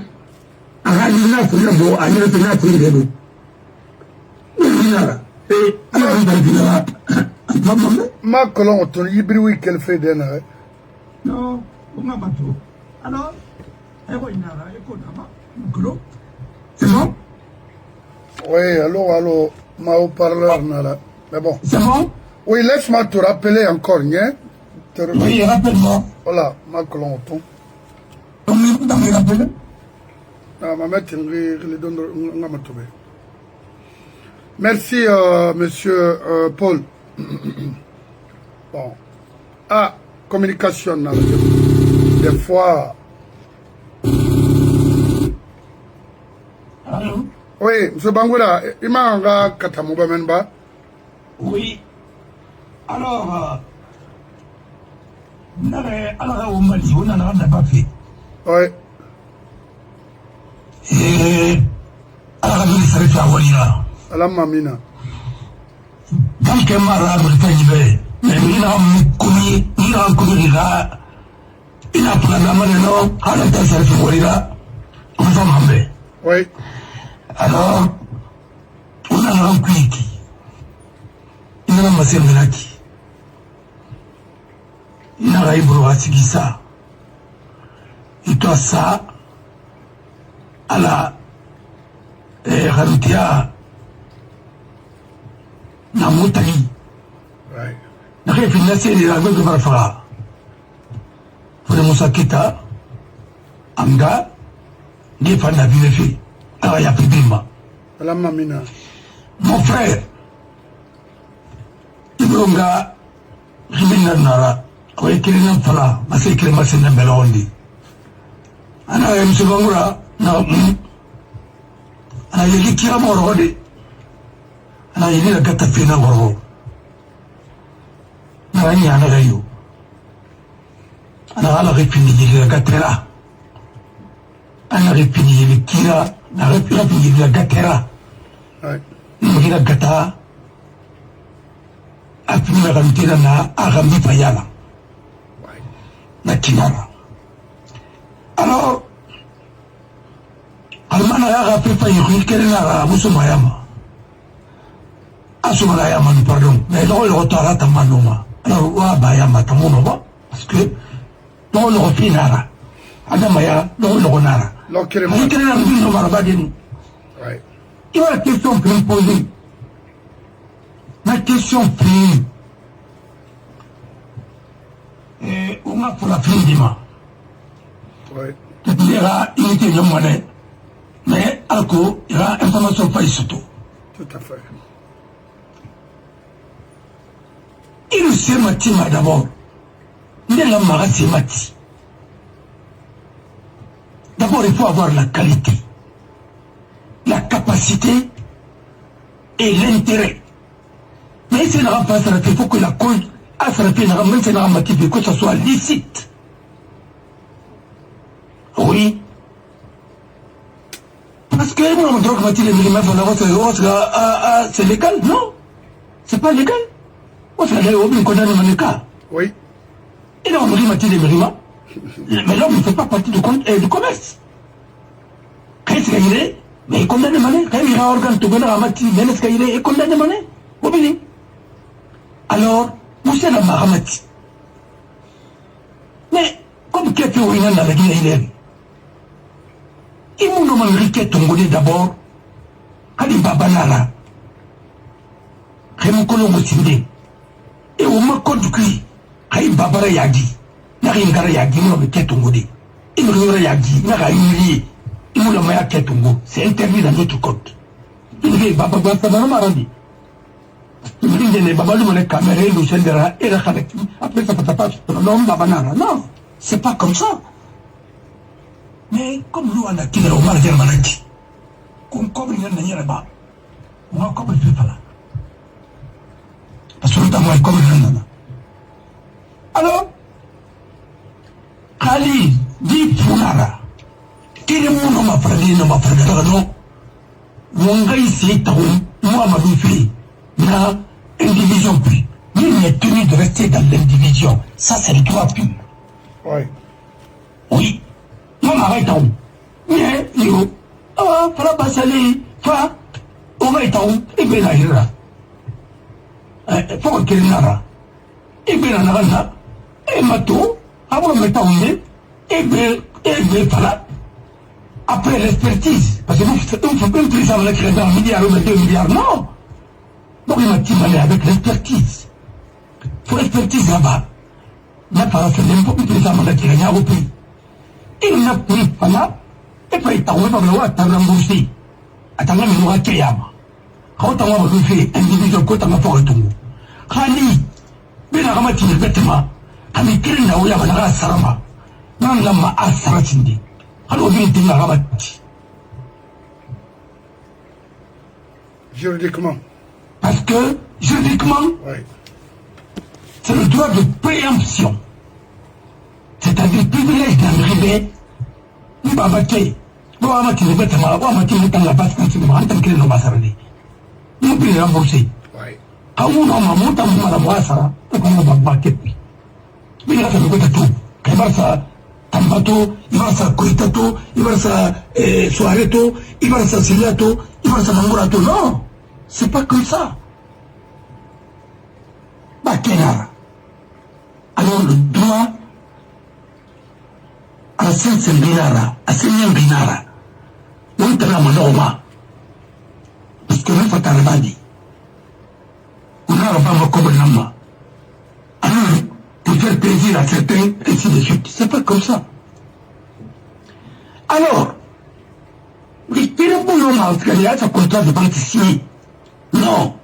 Alors, il a fait le beau, il a fait la prise de l'eau. Et alors, il a dit ma colonne, ton hybride qu'elle fait d'un. Non, on m'a battu. Alors, c'est bon? Oui, allô, ma haut-parleur, mais bon. C'est bon? Oui, laisse-moi te rappeler encore, hein? Oui, rappelle-moi. Voilà, ma colonne. Dans mes rappels? Non, ma mère, merci, monsieur Paul. Bon. Ah, communication, des fois. Allô? Oui, monsieur Bangoura, il m'a un katamouba menba. Oui. Alors, alors, on m'a dit, on n'en a pas fait. Oui. Et alors, il s'est fait avoir là. Alors, Mamina. Donc, il m'a rappelé, mais il a connu là. Il a pris la main de l'homme, alors il s'est fait avoir là. On s'en va. Oui. Alors, on a rempli qui? Il a ramassé le Melaki. Il a raïboué ça. Et toi, ça, à la Ralutia, na Moutani. Oui. Na Réfinacé, il a vu Barfara. Pour le Moussakita, Anga, des fans à vivre. Alors, il y a plus d'imma. Alors, Mamina. Mon frère, Ibronga, Jimina Nara, oui, qu'il est un fala, mais c'est qu'il est massé d'un bel ondi. Alors, M. Bangura, non, alors, il dit qu'il y a mort rodé. Alors, il dit la gata fina goro. Alors, il y a un rayon. Alors, il a fini, il y a gatera. Alors, il a fini, il y a kira. Il a fini, il y a gatera. Oui. Mira gata apima gantira na agambi payala na kinara. Alors almana ya gape pa yuri kerena musumayama asumayama pardon mais le rotara tamanoma alors wa bayama tamono ba parce que dans le finara adamaya dans le ronara il kerena mbino marabadini. Il y a la question que me poser. La question prime. On a pour la fin du mois. Il y aura unité de monnaie. Mais alcool, il y aura information pas surtout. Tout à fait. Il sait Matima d'abord. Il y a la marati Mati. D'abord, il faut avoir la qualité, la capacité et l'intérêt. Mais c'est n'a pas ça, il faut que la cause a frappé que ce soit licite. Oui. Parce que c'est légal, non? C'est pas légal. Oui. Et là, on mais l'homme ne fait pas partie du commerce. Qu'est-ce qu'il est? Mais il condamne mané, quand il y a un organe, tout le monde mais est-ce qu'il est condamné mané? Alors, vous savez la Mahamati. Mais, comme quelqu'un où il y a la Guinée, il m'a demandé riquet tongolais d'abord, Kali Babanara, Remokolo Motinde, et au Mako du Kui, Kali Babara Yadi, Naringara Yadi, mon riquet tongolais, il me rira Yadi, Nara humilié. C'est interdit dans notre code. Il dit Baba Baba Maradi. Il dit Baba le caméra, le gendera et la khalek. Après ça passe l'homme Babanara. Non, c'est pas comme ça. Mais comme nous on a tiré au mal de maladie, comme il y a un pas, on a comme il fait là. Parce que notamment comme il y a. Alors, Khalid dit Funara. Quel est mon nom à frère non? Mon gars ici est moi m'a fait na indivision plus. Il est tenu de rester dans l'indivision. Ça, c'est le droit pur. Oui. Oui. Moi, m'arrête en haut. Mais, yo, fala basali, on va être en haut, et bien là, faut qu'il y ait et bien là, et mato, avant de mettre en haut, et bien, voilà. Après l'expertise, parce que vous faites une prise avec un milliard ou 2 milliards, non. Donc il m'a dit avec l'expertise. Pour l'expertise là-bas, il n'a pas fait une prise avec un repris. Il n'a pris pas là, et puis il t'a envoyé par le roi, t'as remboursé. Attends, il aura Kayama. Quand on va fait un division côté à ma forêt de Tongo. Khali, mais la ramati de vêtements, Khali Kirina ou Yamana Sarama, non lama à Saratindi. Alors, juridiquement. Parce que, juridiquement, oui. C'est le droit de préemption. C'est-à-dire le privilège d'un rivet, il va battre. Il va battre les vêtements, il va battre la base quand il va rentrer dans le basardi. Il peut rembourser. Oui. Quand on a monté à la boissara, on va battre. Mais il a fait le côté tout. Quand il va ça. Tambato, Ibarsa Koitato, Ibarsa Soareto, Ibarsa Siliato, Ibarsa Namurato. Non, c'est pas comme ça. Bakenara. Alors le droit à Sensen Binara, à Senyen Binara, on te l'a manoma. Parce que nous faisons Tarabadi. On a pas comme Nama. Alors, pour faire plaisir à certains, ainsi de suite. C'est pas comme ça. Alors, il y a un bon moment, il y a un contrat de banque signé. Non.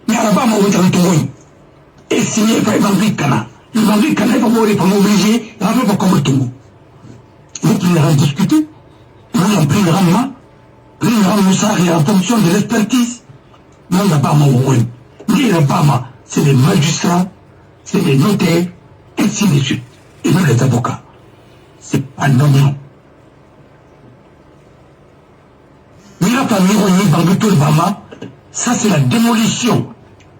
Il n'y a pas de temps. Et signé par Evangélique Kana. Evangélique Kana, il va mourir pour m'obliger, il va faire comme le Tongo. Vous pouvez en discuter. Vous en prenez rendement. Vous en moussari en fonction de l'expertise. Non, il n'y a pas de temps. Il n'y a pas de temps. C'est les magistrats, c'est les notaires, ainsi de suite. Et même les avocats. C'est pas normal. Il n'y a pas de temps. Ça, c'est la démolition.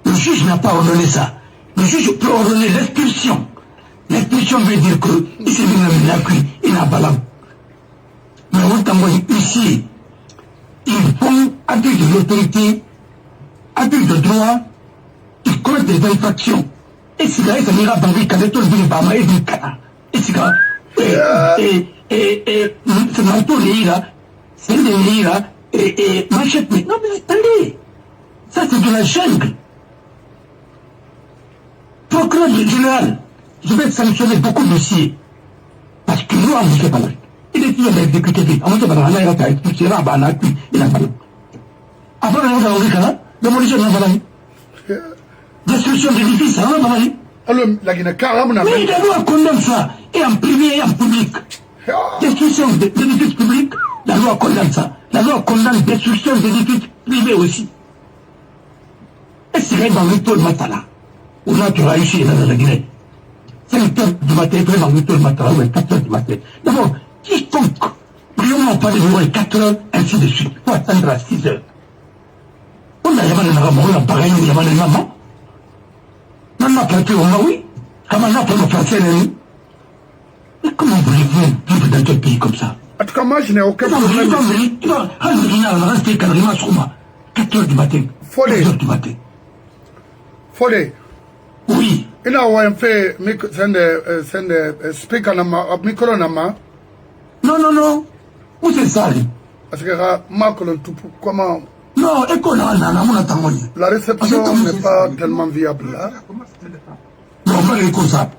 Le juge n'a pas ordonné ça. Le juge peut ordonner l'expulsion. L'expulsion veut dire que il s'est mis dans la cuit, il n'a pas l'âme. Mais ici, ils font abus de l'autorité, abus de droit, ils commettent des infractions. Et c'est là que ça n'ira pas avec tout le monde, et du cas. Et c'est là, c'est dans tout le là, c'est le là, et machette, mais non, mais attendez, ça c'est de la jungle. Procureur général, je vais sanctionner beaucoup de dossiers. Parce que nous, on ne sait pas. Il est toujours exécuté vite. On ne sait pas. On a expulsé là, on a pu, il a pas. Après, on a dit là, démolition de la destruction d'édifices, on a dit. Alors, la Guinée, carrément, mais la loi condamne ça, et en privé et en public. Destruction d'édifices publics, la loi condamne ça. La loi condamne destruction d'édifices privés aussi. Et c'est dans le taux de Matala. Où là, tu réussis dans la Guinée. 5 heures du matin, il faut dans le taux de Matala, ou 4 heures du matin. D'abord, quiconque, vraiment pas de jouer 4 heures, ainsi de suite. Il faut attendre à 6 heures. On a jamais de ramon, on a pareil, on a jamais de maman. On a planté au Maui. Comment on a fait le français, nous? Mais comment voulez-vous vivre dans un pays comme ça? En tout cas, moi, je n'ai aucun problème. 4 heures du matin. 4 heures du matin. Fodé. Oui. Il a un fait, c'est speaker micro nama. Non, non, non. Où c'est ça, lui? Parce que Macron, comment? Non, écoute, La réception n'est pas tellement viable là. Non, on va aller comme ça.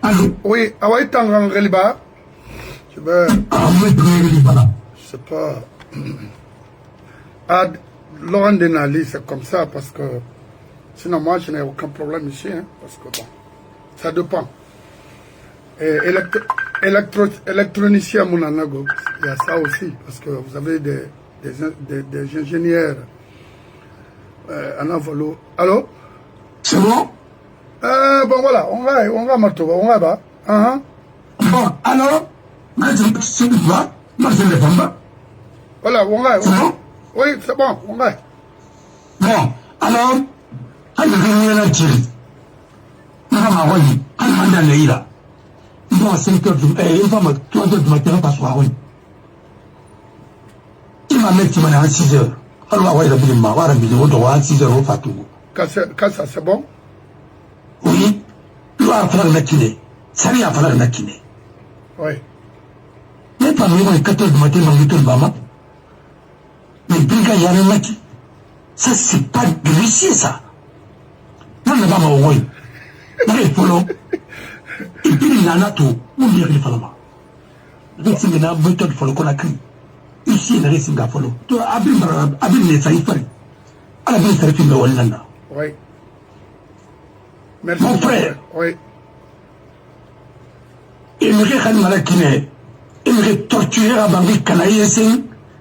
Allô? Oui, Hawaï Tangan Reliba. Je vais. Je sais pas. Ah, Laurent Denali, c'est comme ça parce que. Sinon, moi, je n'ai aucun problème ici, hein, parce que bon. Ça dépend. Et électronicien Mounanago, il y a ça aussi, parce que vous avez des ingénieurs en envolo. Allô? C'est bon? Bon voilà, on va Matouba, on va bas. Bon, alors, c'est quoi? Moi, je ne le prends pas. Voilà, on va. C'est bon? Oui, c'est bon, on va. Bon, alors, quand je vais la tirer, je vais m'envoyer, quand je vais aller là. Il va à 5 heures du matin, il va à 3 heures du matin, pas soir, oui. Il m'a mis à 6 heures. Alors, il va à 6 heures au Fatou. Quand ça, c'est bon? Oui. Il va falloir la kiné. Ça lui a fallu la kiné. Oui. Mais pas même à 4 heures du matin, dans le tour de Bama. Mais brigade, il y a un maki. Ça, c'est pas de l'huissier, ça. Non, mais Bama, oui. Il faut l'eau. Et puis il y en a tout, on dirait qu'il faut le voir. Donc c'est une méthode il faut le connaître. Ici il y a des gars follow. Tu as abîmé les saïfari. À la base c'est le Walanda. Oui. Merci. Mon frère. Oui. Il me regarde malakine. Il me torturer à Bangui Kanaïsen.